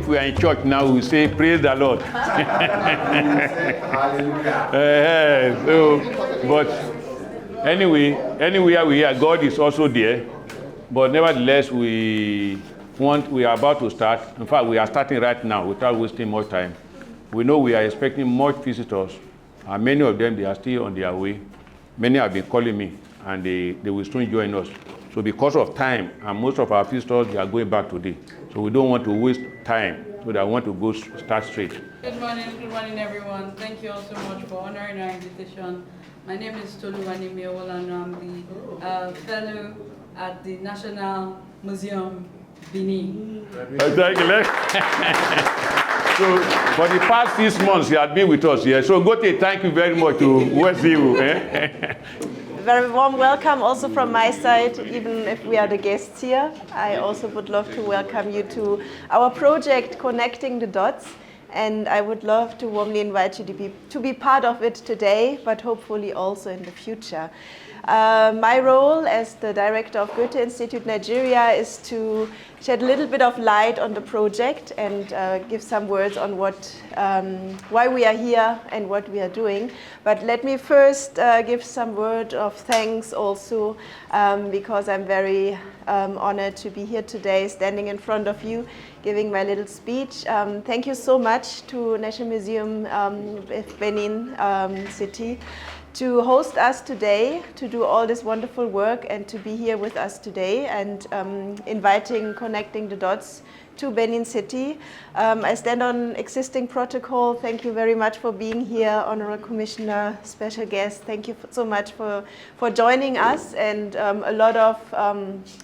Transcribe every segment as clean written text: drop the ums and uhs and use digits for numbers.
we are in church now, we say, praise the Lord. But anywhere we are, God is also there. But nevertheless, we are about to start. In fact, we are starting right now without wasting more time. We know we are expecting much visitors, and many of them, they are still on their way. Many have been calling me, and they will soon join us. So because of time, and most of our visitors, they are going back today. So we don't want to waste time, so that I want to go start straight. Good morning everyone. Thank you all so much for honoring our invitation. My name is Toluwani Miowola, and I'm the fellow at the National Museum, Benin. Exactly. So for the past 6 months, you have been with us here. So Gote, thank you very much to West you. Very warm welcome also from my side, even if we are the guests here. I also would love to welcome you to our project, Connecting the Dots. And I would love to warmly invite you to be part of it today, but hopefully also in the future. My role as the director of Goethe Institute Nigeria is to shed a little bit of light on the project and give some words on why we are here and what we are doing. But let me first give some word of thanks also, because I'm very honored to be here today, standing in front of you, giving my little speech. Thank you so much to National Museum Benin City to host us today, to do all this wonderful work and to be here with us today and connecting the dots to Benin City. I stand on existing protocol. Thank you very much for being here, Honorable Commissioner, special guest. Thank you so much for joining us, and a lot of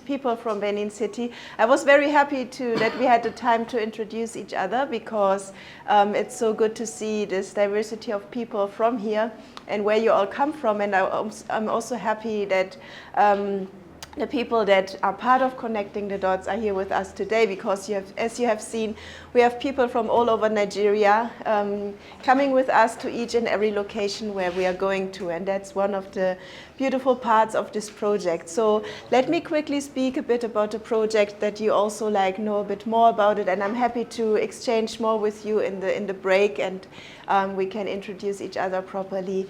people from Benin City. I was very happy that we had the time to introduce each other, because it's so good to see this diversity of people from here and where you all come from. And I'm also happy that the people that are part of Connecting the Dots are here with us today, because as you have seen, we have people from all over Nigeria coming with us to each and every location where we are going to, and that's one of the beautiful parts of this project. So let me quickly speak a bit about the project, that you also know a bit more about it, and I'm happy to exchange more with you in the break, and we can introduce each other properly.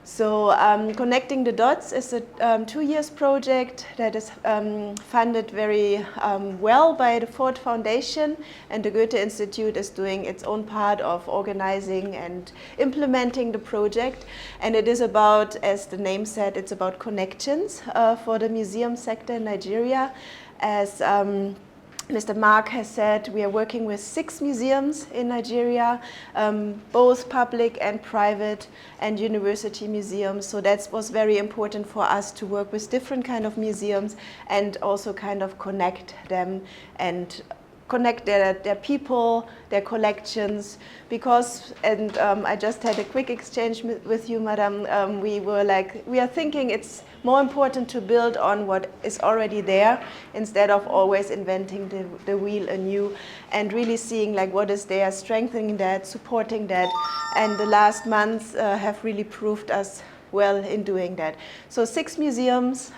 So Connecting the Dots is a 2-year project that is funded very well by the Ford Foundation, and the Goethe Institute is doing its own part of organizing and implementing the project. And it is about, as the name said, it's about connections for the museum sector in Nigeria. As Mr. Mark has said, we are working with 6 museums in Nigeria, both public and private and university museums. So that was very important for us to work with different kind of museums and also kind of connect them and connect their people, their collections, because, and I just had a quick exchange with you, Madam, we are thinking it's more important to build on what is already there instead of always inventing the wheel anew, and really seeing what is there, strengthening that, supporting that, and the last months have really proved us well in doing that. So 6 museums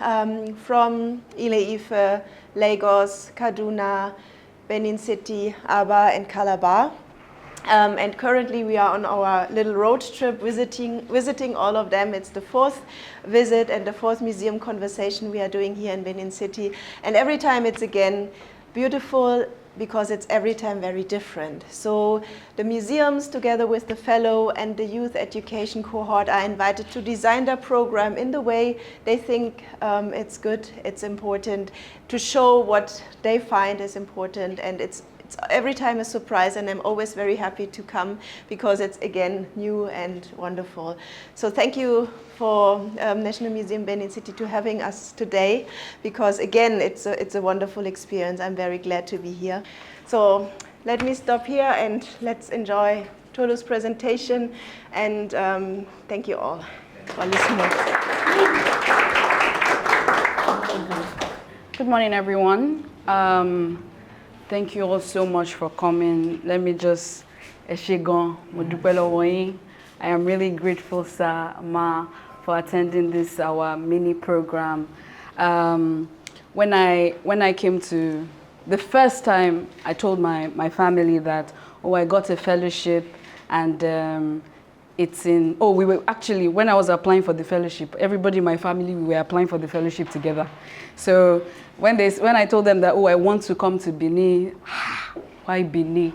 from Ile-Ife, Lagos, Kaduna, Benin City, Aba, and Calabar. And currently we are on our little road trip visiting all of them. It's the 4th visit and the 4th museum conversation we are doing here in Benin City. And every time it's again beautiful, because it's every time very different. So the museums, together with the fellow and the youth education cohort, are invited to design their program in the way they think it's good, it's important, to show what they find is important, and it's every time a surprise, and I'm always very happy to come, because it's again new and wonderful. So thank you for National Museum Benin City to having us today, because again it's a wonderful experience. I'm very glad to be here. So let me stop here and let's enjoy Tolu's presentation, and thank you all for listening. Good morning everyone. Thank you all so much for coming. Let me just, I am really grateful, sir, Ma, for attending this, our mini program. When I came to the first time I told my family that, oh, I got a fellowship, and it's in, oh, we were actually, when I was applying for the fellowship, everybody in my family, we were applying for the fellowship together. So when I told them that, oh, I want to come to Benin, why Benin?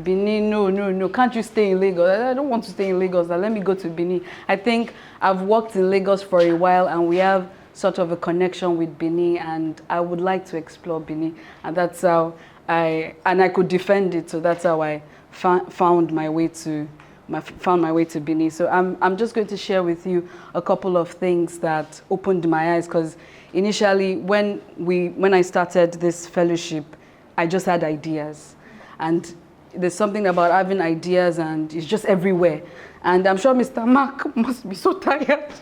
Benin, no, can't you stay in Lagos? I don't want to stay in Lagos, let me go to Benin. I think I've worked in Lagos for a while, and we have sort of a connection with Benin, and I would like to explore Benin, and that's how I could defend it, so that's how I found my way to Benin. So I'm just going to share with you a couple of things that opened my eyes, because initially when I started this fellowship, I just had ideas, and there's something about having ideas, and it's just everywhere. And I'm sure Mr. Mark must be so tired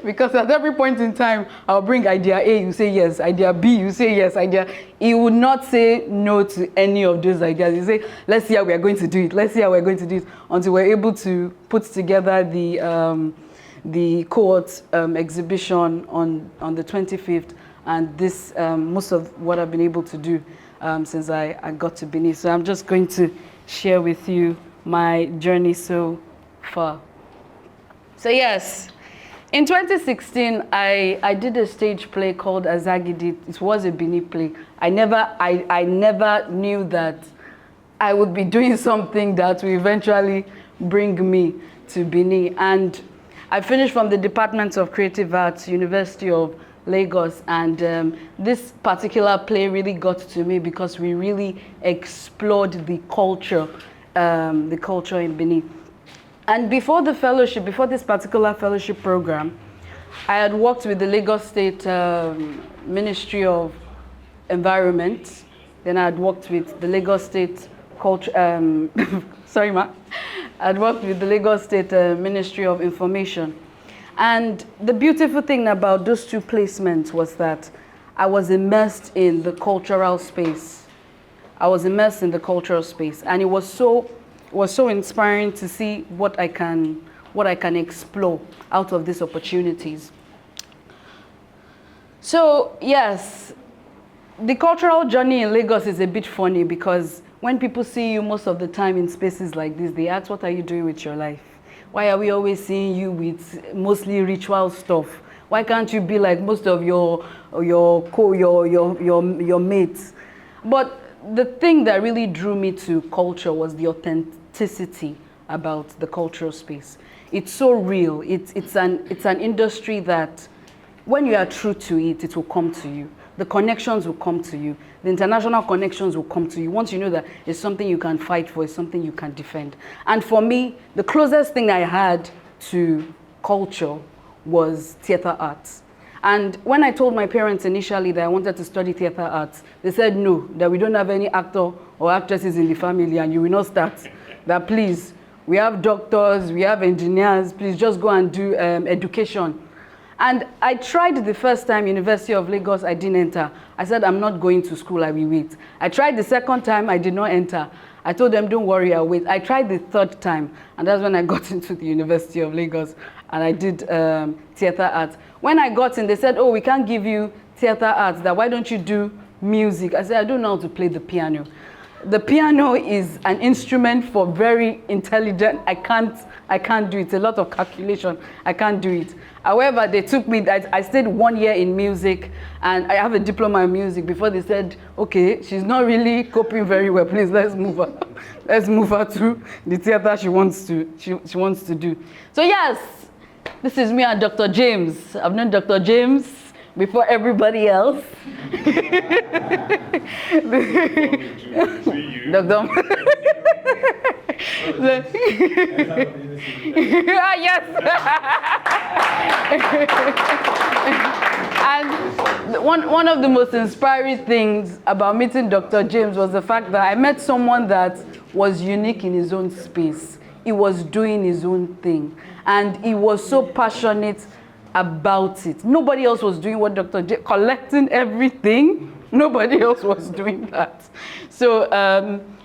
because at every point in time, I'll bring idea A, you say yes, idea B, you say yes, idea. He would not say no to any of those ideas. He say, let's see how we are going to do it. Let's see how we're going to do it, until we're able to put together the cohort exhibition on the 25th. And this, most of what I've been able to do since I got to Benin. So I'm just going to share with you my journey so far. So yes, in 2016, I did a stage play called Azagidi. It was a Benin play. I never knew that I would be doing something that will eventually bring me to Benin. And I finished from the Department of Creative Arts, University of Lagos, and this particular play really got to me because we really explored the culture in Benin. And before the fellowship, before this particular fellowship program, I had worked with the Lagos State Ministry of Environment. Then I had worked with the Lagos State Culture, sorry ma, I'd worked with the Lagos State Ministry of Information. And the beautiful thing about those two placements was that I was immersed in the cultural space. I was immersed in the cultural space, and it was so inspiring to see what I can explore out of these opportunities. So yes, the cultural journey in Lagos is a bit funny because when people see you most of the time in spaces like this, they ask, what are you doing with your life? Why are we always seeing you with mostly ritual stuff? Why can't you be like most of your mates? But the thing that really drew me to culture was the authenticity about the cultural space. It's so real. It's an industry that when you are true to it, it will come to you. The connections will come to you. The international connections will come to you. Once you know that it's something you can fight for, it's something you can defend. And for me, the closest thing I had to culture was theater arts. And when I told my parents initially that I wanted to study theater arts, they said no, that we don't have any actor or actresses in the family and you will not start. That please, we have doctors, we have engineers, please just go and do education. And I tried the first time, University of Lagos, I didn't enter. I said, I'm not going to school, I will wait. I tried the second time, I did not enter. I told them, don't worry, I'll wait. I tried the third time, and that's when I got into the University of Lagos, and I did theater arts. When I got in, they said, oh, we can't give you theater arts, that why don't you do music? I said, I don't know how to play the piano. The piano is an instrument for very intelligent, I can't do it. It's a lot of calculation. I can't do it. However, they took me, I stayed 1 year in music, and I have a diploma in music before they said, okay, she's not really coping very well. Please, let's move her. Let's move her to the theater she wants to do. So yes, this is me and Dr. James. I've known Dr. James before everybody else. Dr. Yes. And one of the most inspiring things about meeting Dr. James was the fact that I met someone that was unique in his own space. He was doing his own thing, and he was so passionate about it. Nobody else was doing what Dr. J, collecting everything. Nobody else was doing that. So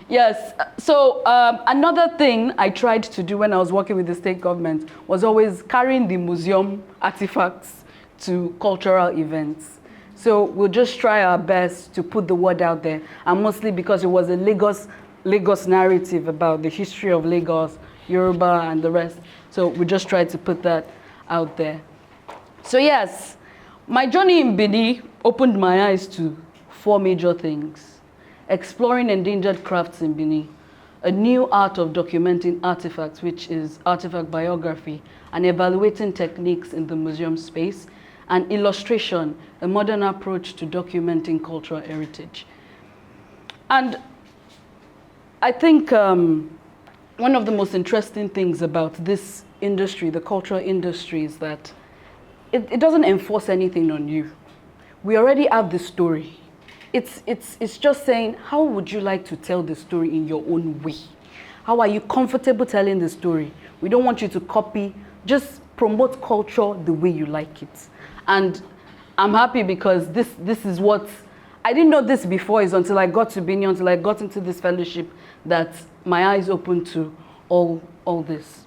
yes, so another thing I tried to do when I was working with the state government was always carrying the museum artifacts to cultural events. So we'll just try our best to put the word out there, and mostly because it was a Lagos narrative about the history of Lagos, Yoruba, and the rest. So we just tried to put that out there. So yes, my journey in Benin opened my eyes to 4 major things. Exploring endangered crafts in Benin, a new art of documenting artifacts, which is artifact biography, and evaluating techniques in the museum space, and illustration, a modern approach to documenting cultural heritage. And I think one of the most interesting things about this industry, the cultural industry, is that it doesn't enforce anything on you. We already have the story. It's just saying, how would you like to tell the story in your own way? How are you comfortable telling the story? We don't want you to copy, just promote culture the way you like it. And I'm happy because this is what, I didn't know this before, is until I got to Benin, until I got into this fellowship, that my eyes opened to all this.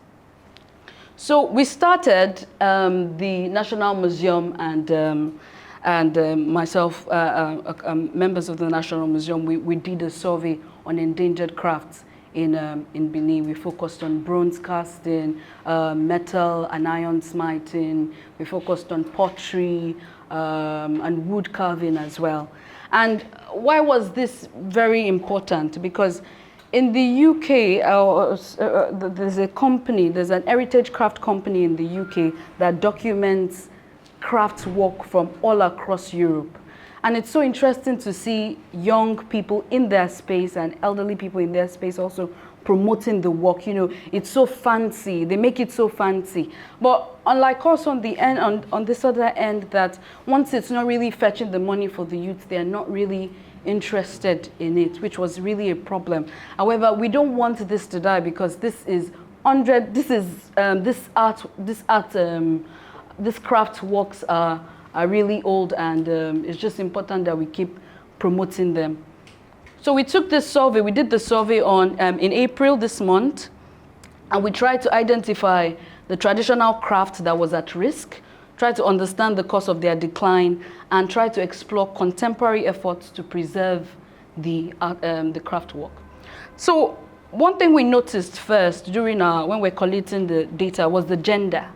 So we started the National Museum and myself, members of the National Museum, we did a survey on endangered crafts in Benin. We focused on bronze casting, metal and iron smiting. We focused on pottery and wood carving as well. And why was this very important? Because in the UK, there's a company, there's an heritage craft company in the UK that documents craft work from all across Europe. And it's so interesting to see young people in their space and elderly people in their space also promoting the work. You know, it's so fancy. They make it so fancy. But unlike us on the end, on this other end, that once it's not really fetching the money for the youth, they're not really interested in it, which was really a problem. However, we don't want this to die, because this is these craft works are really old, and it's just important that we keep promoting them. So we took this survey, we did the survey in April this month, and we tried to identify the traditional craft that was at risk, try to understand the cause of their decline, and try to explore contemporary efforts to preserve the craft work. So one thing we noticed first during when we're collating the data was the gender.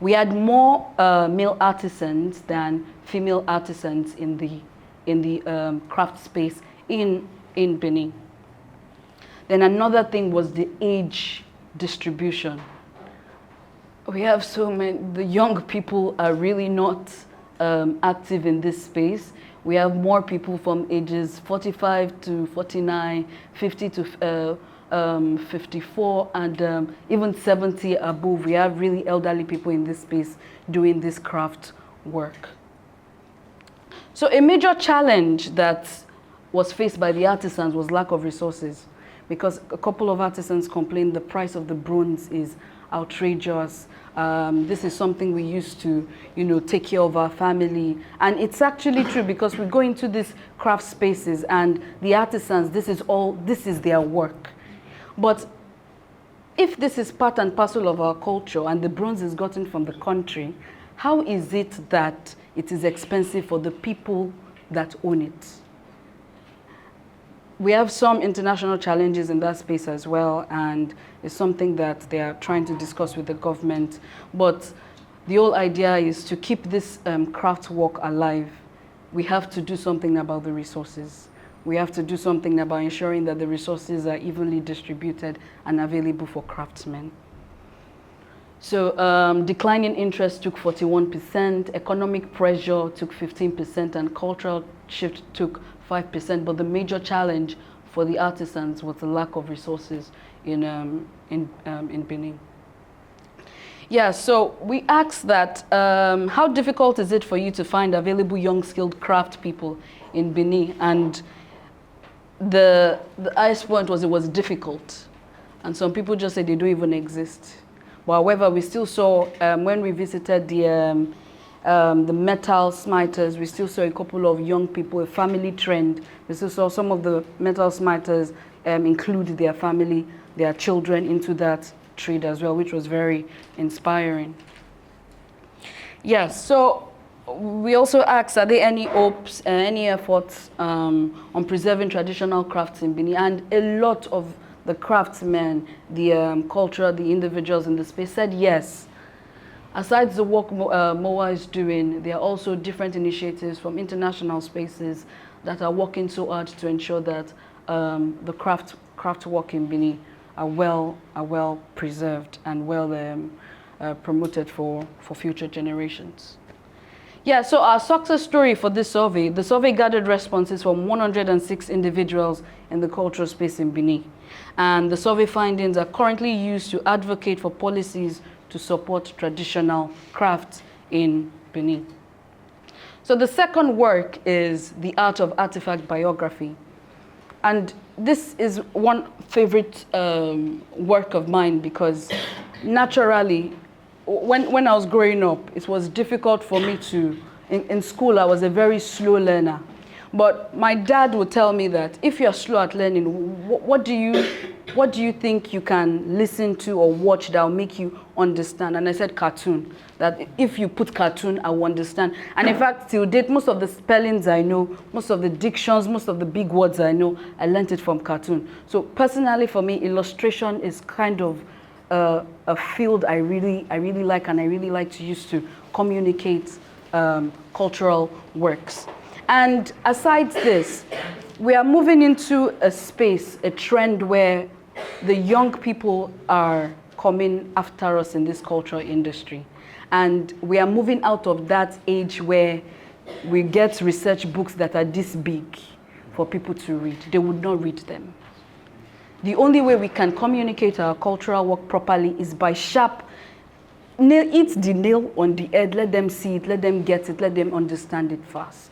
We had more male artisans than female artisans in the craft space in Benin. Then another thing was the age distribution. We have so many, the young people are really not active in this space. We have more people from ages 45 to 49, 50 to 54, and even 70 above. We have really elderly people in this space doing this craft work. So a major challenge that was faced by the artisans was lack of resources, because a couple of artisans complained the price of the bronze is outrageous. This is something we used to, take care of our family. And it's actually true, because we go into these craft spaces and the artisans, this is their work. But if this is part and parcel of our culture and the bronze is gotten from the country, how is it that it is expensive for the people that own it? We have some international challenges in that space as well, and it's something that they are trying to discuss with the government. But the whole idea is to keep this craft work alive. We have to do something about the resources. We have to do something about ensuring that the resources are evenly distributed and available for craftsmen. So declining interest took 41%, economic pressure took 15%, and cultural shift took 5%. But the major challenge for the artisans was the lack of resources in Benin. Yeah, so we asked that, how difficult is it for you to find available young skilled craft people in Benin? And the highest point was it was difficult. And some people just said they don't even exist. But however, we still saw, when we visited the metal smiters, we still saw a couple of young people, a family trend. We still saw some of the metal smiters include their family, their children into that trade as well, which was very inspiring. Yeah, so we also asked, are there any hopes, any efforts on preserving traditional crafts in Benin? And a lot of the craftsmen, the culture, the individuals in the space said yes. Aside the work MOA is doing, there are also different initiatives from international spaces that are working so hard to ensure that the craft work in Benin are well preserved and well promoted for future generations. Yeah, so our success story for this survey, the survey gathered responses from 106 individuals in the cultural space in Benin. And the survey findings are currently used to advocate for policies to support traditional crafts in Benin. So the second work is the art of artifact biography. And this is one favorite work of mine because naturally, when I was growing up, it was difficult for me to, in school, I was a very slow learner. But my dad would tell me that if you're slow at learning, what do you think you can listen to or watch that will make you understand? And I said cartoon, that if you put cartoon, I will understand. And in fact, till date, most of the spellings I know, most of the dictions, most of the big words I know, I learned it from cartoon. So personally for me, illustration is kind of a field I really like, and I really like to use to communicate cultural works. And aside this, we are moving into a space, a trend where the young people are coming after us in this cultural industry. And we are moving out of that age where we get research books that are this big for people to read. They would not read them. The only way we can communicate our cultural work properly is by hit the nail on the head, let them see it, let them get it, let them understand it fast.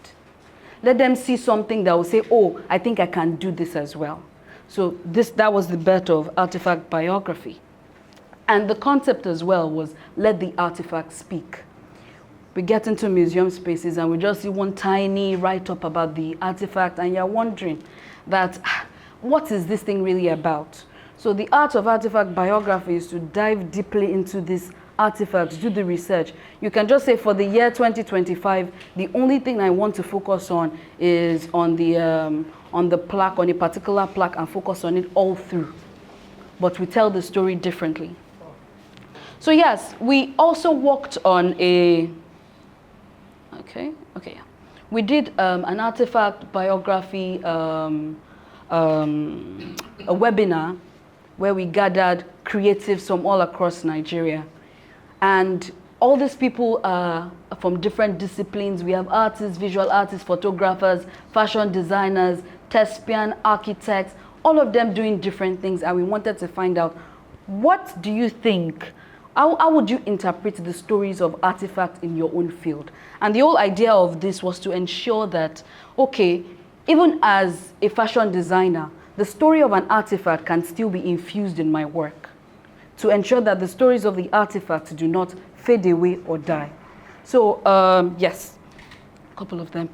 Let them see something that will say, oh, I think I can do this as well. So that was the birth of artifact biography. And the concept as well was let the artifact speak. We get into museum spaces and we just see one tiny write-up about the artifact and you're wondering that, what is this thing really about? So the art of artifact biography is to dive deeply into these artifacts, do the research. You can just say for the year 2025, the only thing I want to focus on is on the plaque, on a particular plaque, and focus on it all through. But we tell the story differently. So yes, we also worked on a, we did an artifact biography, a webinar where we gathered creatives from all across Nigeria. And all these people are from different disciplines. We have artists, visual artists, photographers, fashion designers, thespian, architects, all of them doing different things. And we wanted to find out, what do you think? How would you interpret the stories of artifacts in your own field? And the whole idea of this was to ensure that, okay, even as a fashion designer, the story of an artifact can still be infused in my work, to ensure that the stories of the artifacts do not fade away or die. So yes, a couple of them.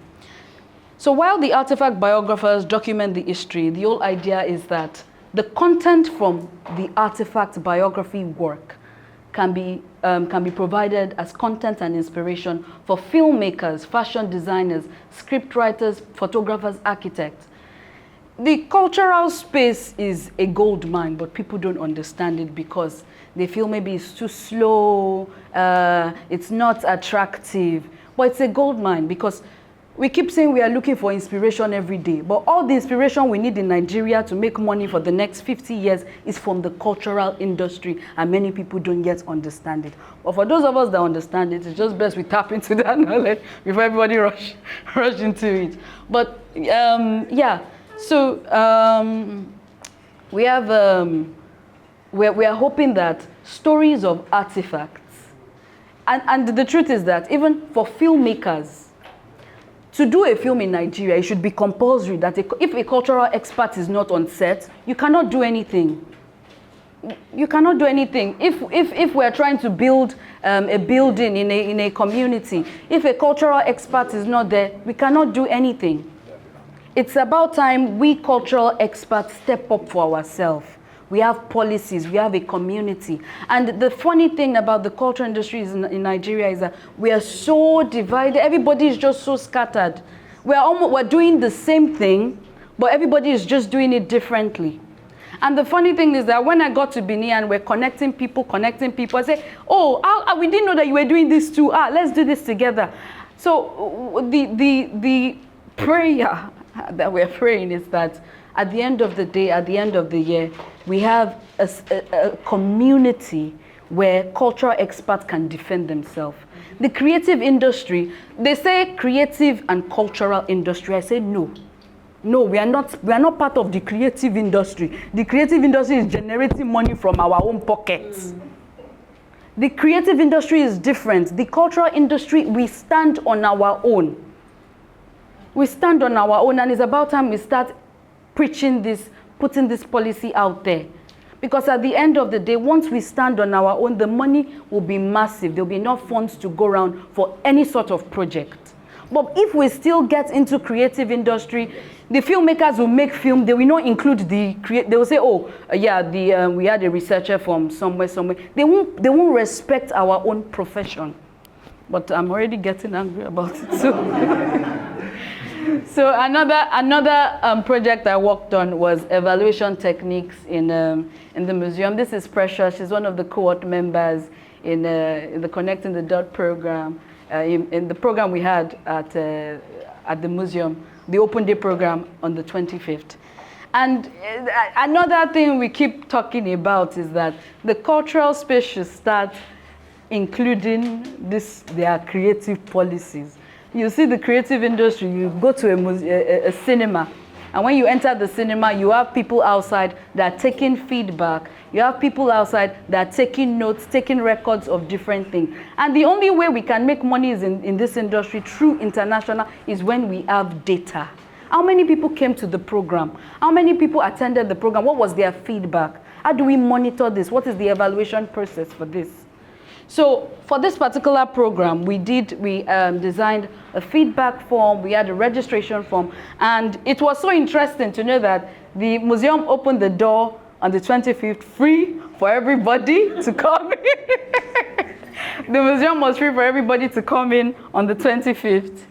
So while the artifact biographers document the history, the whole idea is that the content from the artifact biography work can be provided as content and inspiration for filmmakers, fashion designers, script writers, photographers, architects. The cultural space is a gold mine, but people don't understand it because they feel maybe it's too slow, it's not attractive. But it's a gold mine because we keep saying we are looking for inspiration every day, but all the inspiration we need in Nigeria to make money for the next 50 years is from the cultural industry, and many people don't yet understand it. But for those of us that understand it, it's just best we tap into that knowledge before everybody rush into it. But yeah. So we have, we are hoping that stories of artifacts, and the truth is that even for filmmakers, to do a film in Nigeria, it should be compulsory that if a cultural expert is not on set, you cannot do anything. You cannot do anything. If we're trying to build a building in a community, if a cultural expert is not there, we cannot do anything. It's about time we cultural experts step up for ourselves. we have policies, we have a community. And the funny thing about the culture industries in Nigeria is that we are so divided. Everybody is just so scattered. We're doing the same thing, but everybody is just doing it differently. And the funny thing is that when I got to Benin and we're connecting people, I say, oh, we didn't know that you were doing this too. Let's do this together. So the prayer that we're praying is that at the end of the day, at the end of the year, we have a community where cultural experts can defend themselves. The creative industry, they say creative and cultural industry. I say no. No, we are not part of the creative industry. The creative industry is generating money from our own pockets. The creative industry is different. The cultural industry, we stand on our own. We stand on our own, and it's about time we start preaching this, putting this policy out there. Because at the end of the day, once we stand on our own, the money will be massive. There'll be enough funds to go around for any sort of project. But if we still get into creative industry, the filmmakers will make film, they will not include they will say, we had a researcher from somewhere. They won't respect our own profession. But I'm already getting angry about it too. So another project I worked on was evaluation techniques in the museum. This is Precious. She's one of the cohort members in the Connecting the Dot program. In the program we had at the museum, the open day program on the 25th. And another thing we keep talking about is that the cultural space should start including their creative policies. You see the creative industry, you go to a cinema, and when you enter the cinema, you have people outside that are taking feedback. You have people outside that are taking notes, taking records of different things. And the only way we can make money is in this industry through international is when we have data. How many people came to the program? How many people attended the program? What was their feedback? How do we monitor this? What is the evaluation process for this? So for this particular program, we designed a feedback form, we had a registration form, and it was so interesting to know that the museum opened the door on the 25th, free for everybody to come in. The museum was free for everybody to come in on the 25th.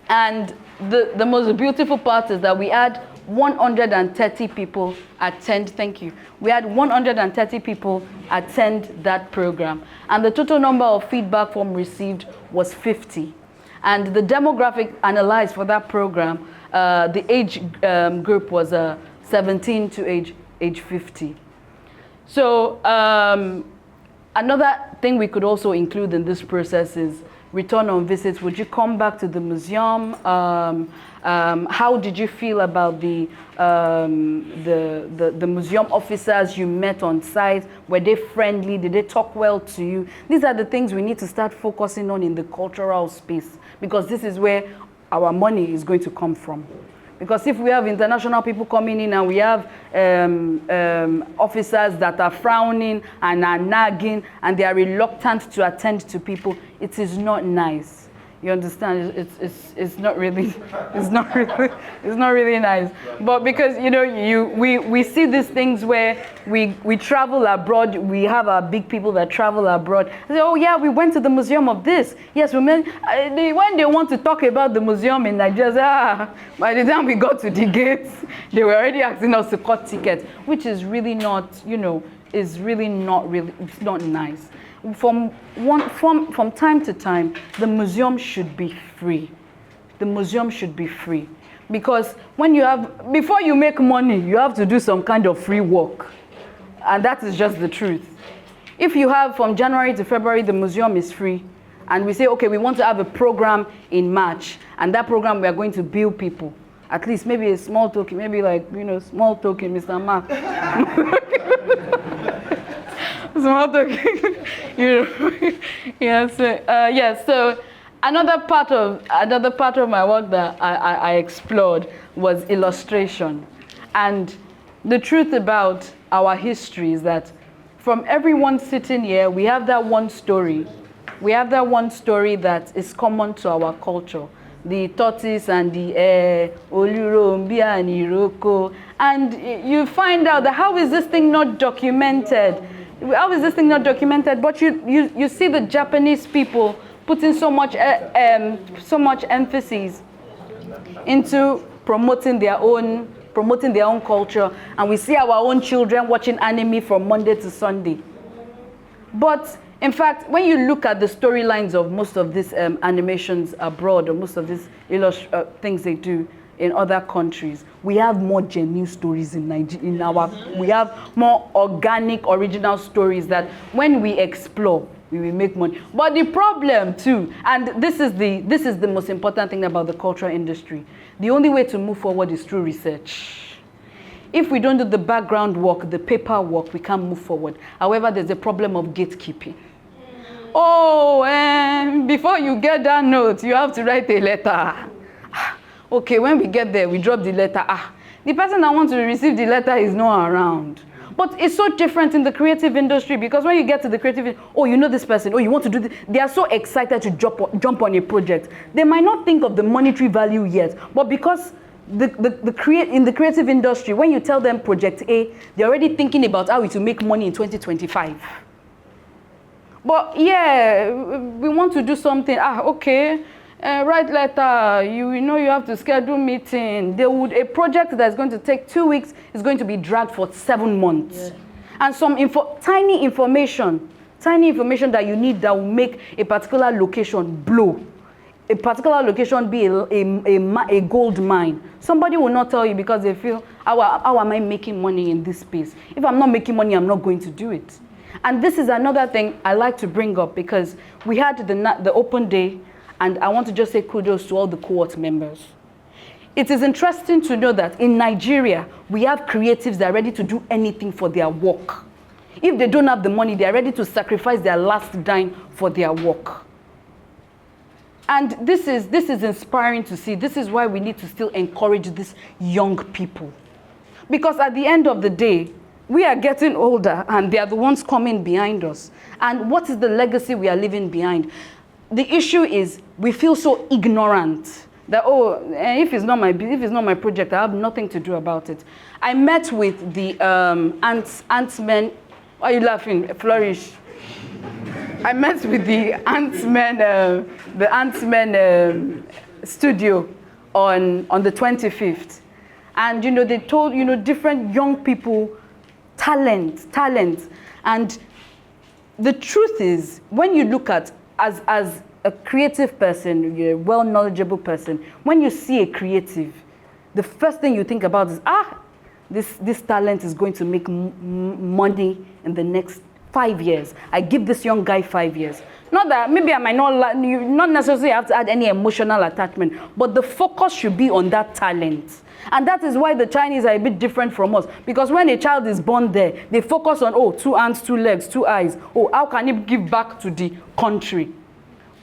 And the most beautiful part is that we had 130 people attend, thank you. We had 130 people attend that program. And the total number of feedback form received was 50. And the demographic analyzed for that program, the age group was 17 to age 50. So another thing we could also include in this process is return on visits. Would you come back to the museum? How did you feel about the museum officers you met on site? Were they friendly? Did they talk well to you? These are the things we need to start focusing on in the cultural space, because this is where our money is going to come from. Because if we have international people coming in and we have officers that are frowning and are nagging and they are reluctant to attend to people, it is not nice. You understand? It's not really nice. But because we see these things where we travel abroad. We have our big people that travel abroad. They say, oh yeah, we went to the museum of this. Yes, we when they want to talk about the museum in Nigeria, say, by the time we got to the gates, they were already asking us to cut tickets, which is really not, it's not nice. From time to time, the museum should be free. The museum should be free. Because before you make money, you have to do some kind of free work. And that is just the truth. If you have from January to February, the museum is free, and we say, okay, we want to have a program in March, and that program we are going to bill people. At least maybe a small token, maybe like, small token, Mr. Mark. Small token, So another part of my work that I explored was illustration. And the truth about our history is that from everyone sitting here, we have that one story. We have that one story that is common to our culture. the tortoise and the Olurombi and Iroko. And you find out that how is this thing not documented? How is this thing not documented? But you see the Japanese people putting so much emphasis into promoting their own culture, and we see our own children watching anime from Monday to Sunday. But in fact, when you look at the storylines of most of these animations abroad, or most of these things they do in other countries, we have more genuine stories in Nigeria. We have more organic, original stories that when we explore, we will make money. But the problem too, and this is the most important thing about the cultural industry, the only way to move forward is through research. If we don't do the background work, the paperwork, we can't move forward. However, there's a problem of gatekeeping. Oh, before you get that note, you have to write a letter. Okay, when we get there, we drop the letter. The person that wants to receive the letter is not around. But it's so different in the creative industry, because when you get to the creative, oh, you know this person, oh, you want to do this. They are so excited to jump on a project. They might not think of the monetary value yet, but because in the creative industry, when you tell them project A, they're already thinking about how to make money in 2025. But yeah, we want to do something. Okay. Write letter, you know you have to schedule meeting. A project that's going to take 2 weeks is going to be dragged for 7 months. Yeah. And some tiny information that you need that will make a particular location blow. A particular location be a gold mine. Somebody will not tell you because they feel, how am I making money in this space? If I'm not making money, I'm not going to do it. And this is another thing I like to bring up, because we had the open day, and I want to just say kudos to all the cohort members. It is interesting to know that in Nigeria, we have creatives that are ready to do anything for their work. If they don't have the money, they are ready to sacrifice their last dime for their work. And this is inspiring to see. This is why we need to still encourage these young people. Because at the end of the day, we are getting older, and they are the ones coming behind us. And what is the legacy we are leaving behind? The issue is we feel so ignorant that, if it's not my project, I have nothing to do about it. I met with the Ant-Man. Why are you laughing? Flourish. I met with the Ant-Man studio on the 25th, and they told different young people talent, and the truth is, when you look at as a creative person, you're a well-knowledgeable person, when you see a creative, the first thing you think about is, this talent is going to make money in the next 5 years. I give this young guy 5 years. Not that maybe I might not necessarily have to add any emotional attachment, but the focus should be on that talent. And that is why the Chinese are a bit different from us. Because when a child is born there, they focus on, 2 hands, 2 legs, 2 eyes. How can he give back to the country?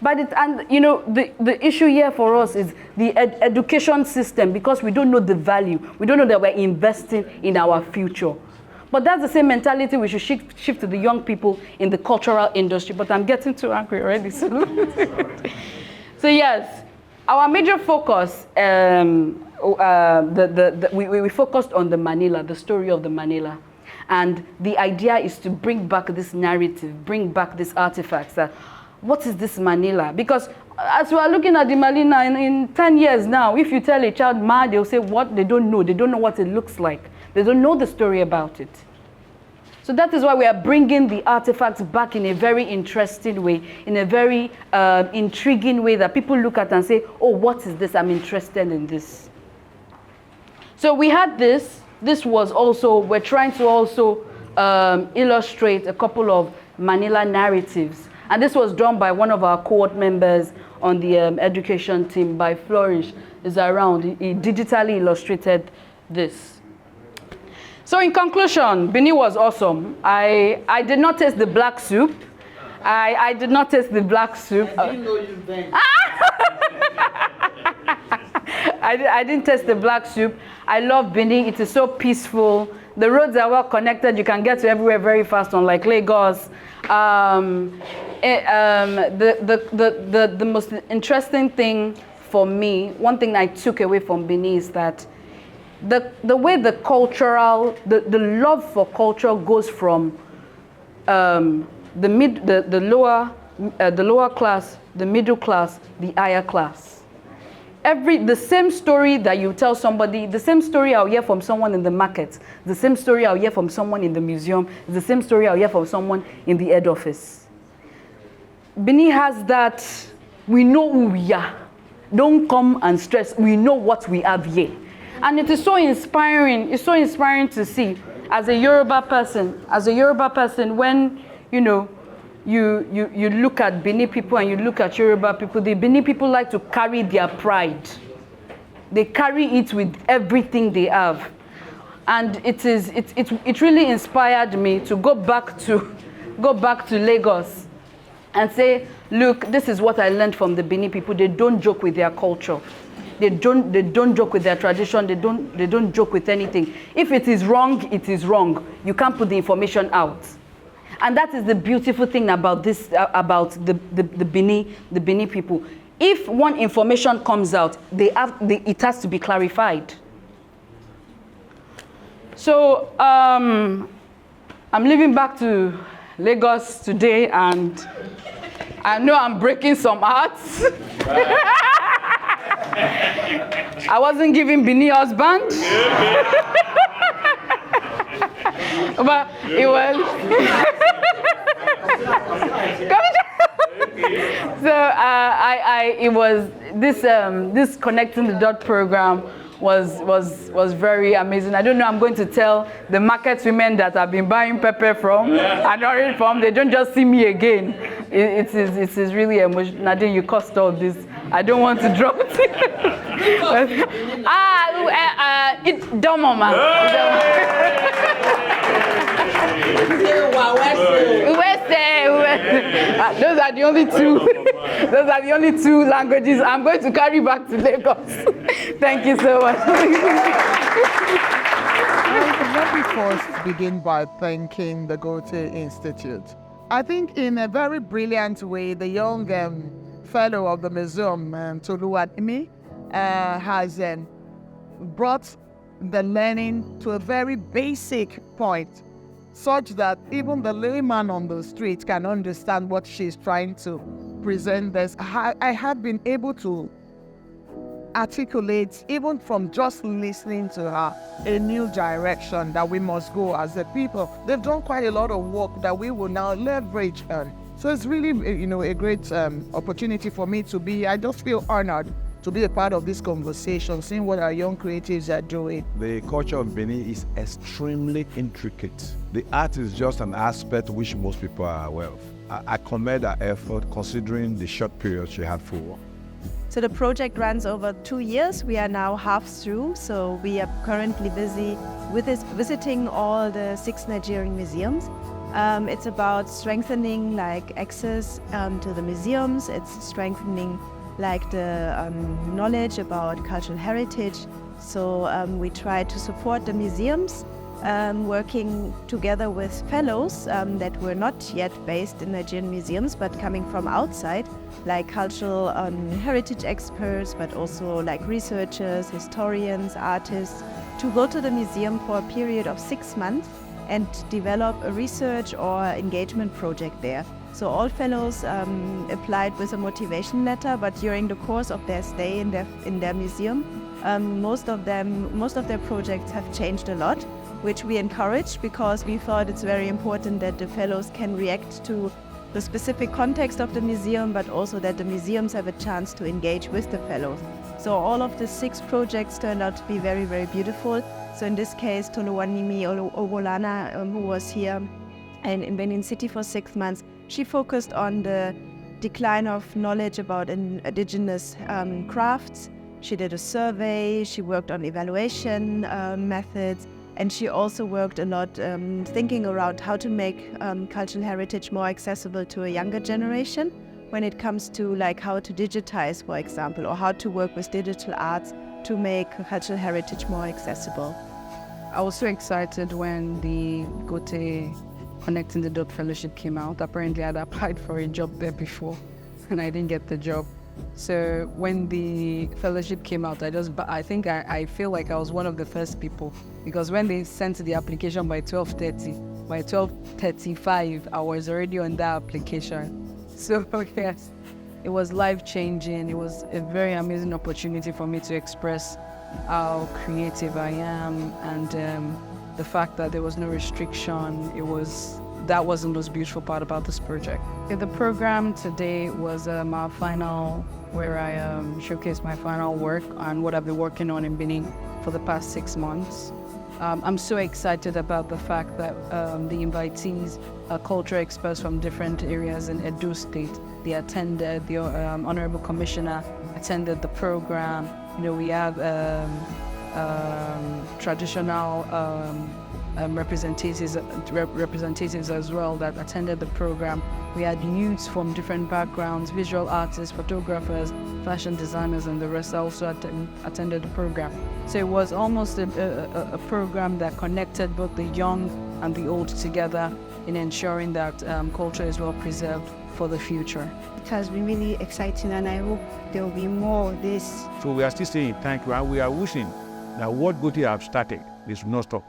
But the issue here for us is the education system, because we don't know the value. We don't know that we're investing in our future. But that's the same mentality we should shift to the young people in the cultural industry. But I'm getting too angry already. So yes, our major focus, we focused on the Manila, the story of the Manila. And the idea is to bring back this narrative, bring back these artifacts. What is this Manila? Because as we are looking at the Manila in 10 years now, if you tell a child Ma, they'll say what? They don't know. They don't know what it looks like. They don't know the story about it. So that is why we are bringing the artifacts back in a very interesting way, in a very intriguing way that people look at and say, what is this? I'm interested in this. So we had this. This was also, we're trying to also illustrate a couple of Manila narratives. And this was done by one of our cohort members on the education team, by Flourish, is around. He digitally illustrated this. So in conclusion, Benin was awesome. I did not taste the black soup. I did not taste the black soup. I didn't know you then. I didn't taste the black soup. I love Benin. It is so peaceful. The roads are well connected. You can get to everywhere very fast, unlike Lagos. The most interesting thing for me, one thing I took away from Benin is that the way the love for culture goes from the lower class, the middle class, the higher class. The same story that you tell somebody, the same story I'll hear from someone in the market, the same story I'll hear from someone in the museum, the same story I'll hear from someone in the head office. Benin has that, we know who we are. Don't come and stress, we know what we have here. And it is so inspiring, it's so inspiring to see as a Yoruba person, when, you know, you look at Benin people and you look at Yoruba people, the Benin people like to carry their pride. They carry it with everything they have. And it really inspired me to go back to Lagos and say, look, this is what I learned from the Benin people. They don't joke with their culture. They don't joke with their tradition. They don't joke with anything. If it is wrong, it is wrong. You can't put the information out. And that is the beautiful thing about this, about the Benin people. If one information comes out, it has to be clarified. So I'm leaving back to Lagos today, and I know I'm breaking some hearts. I wasn't giving Benin husband. But it was. So it was this Connecting the Dot program was very amazing. I don't know, I'm going to tell the market women that I've been buying pepper from and orange from, they don't just see me again. It is really emotional. Nadine, you caused all this. I don't want to drop it. It's dumb, mama. Those are the only two. Those are the only two languages I'm going to carry back to Lagos. Thank you so much. Let me first begin by thanking the Goethe Institute. I think in a very brilliant way, the young fellow of the museum, Toluwanimi, has brought the learning to a very basic point, such that even the layman on the street can understand what she's trying to present. This, I have been able to articulate, even from just listening to her, a new direction that we must go as a people. They've done quite a lot of work that we will now leverage on. So it's really, a great opportunity for me to be. I just feel honored to be a part of this conversation, seeing what our young creatives are doing. The culture of Benin is extremely intricate. The art is just an aspect which most people are aware of. I commend her effort considering the short period she had for work. So the project runs over 2 years. We are now half through, so we are currently busy with visiting all the 6 Nigerian museums. It's about strengthening access to the museums. It's strengthening the knowledge about cultural heritage. So we try to support the museums, working together with fellows that were not yet based in Nigerian museums, but coming from outside, like cultural heritage experts, but also researchers, historians, artists, to go to the museum for a period of 6 months and develop a research or engagement project there. So all fellows applied with a motivation letter, but during the course of their stay in their museum, most of their projects have changed a lot, which we encouraged because we thought it's very important that the fellows can react to the specific context of the museum, but also that the museums have a chance to engage with the fellows. So all of the 6 projects turned out to be very, very beautiful. So in this case, Toluwanimi Owolana, who was here in Benin City for 6 months, she focused on the decline of knowledge about indigenous crafts. She did a survey, she worked on evaluation methods, and she also worked a lot thinking around how to make cultural heritage more accessible to a younger generation when it comes to how to digitize, for example, or how to work with digital arts to make cultural heritage more accessible. I was so excited when the Goethe Connecting the Dot Fellowship came out. Apparently I'd applied for a job there before and I didn't get the job. So when the fellowship came out, I feel like I was one of the first people, because when they sent the application by 12:30, by 12:35, I was already on that application. So yes, it was life-changing. It was a very amazing opportunity for me to express how creative I am, and the fact that there was no restriction. That was the most beautiful part about this project. The program today was my final, where I showcased my final work and what I've been working on in Benin for the past 6 months. I'm so excited about the fact that the invitees are cultural experts from different areas in Edo State. They attended, the Honorable Commissioner attended the program. You know, we have traditional representatives as well that attended the program. We had youths from different backgrounds, visual artists, photographers, fashion designers, and the rest also attended the program. So it was almost a program that connected both the young and the old together in ensuring that culture is well preserved for the future. It has been really exciting, and I hope there will be more of this. So we are still saying thank you, and we are wishing that what Gote have started, this will not stop.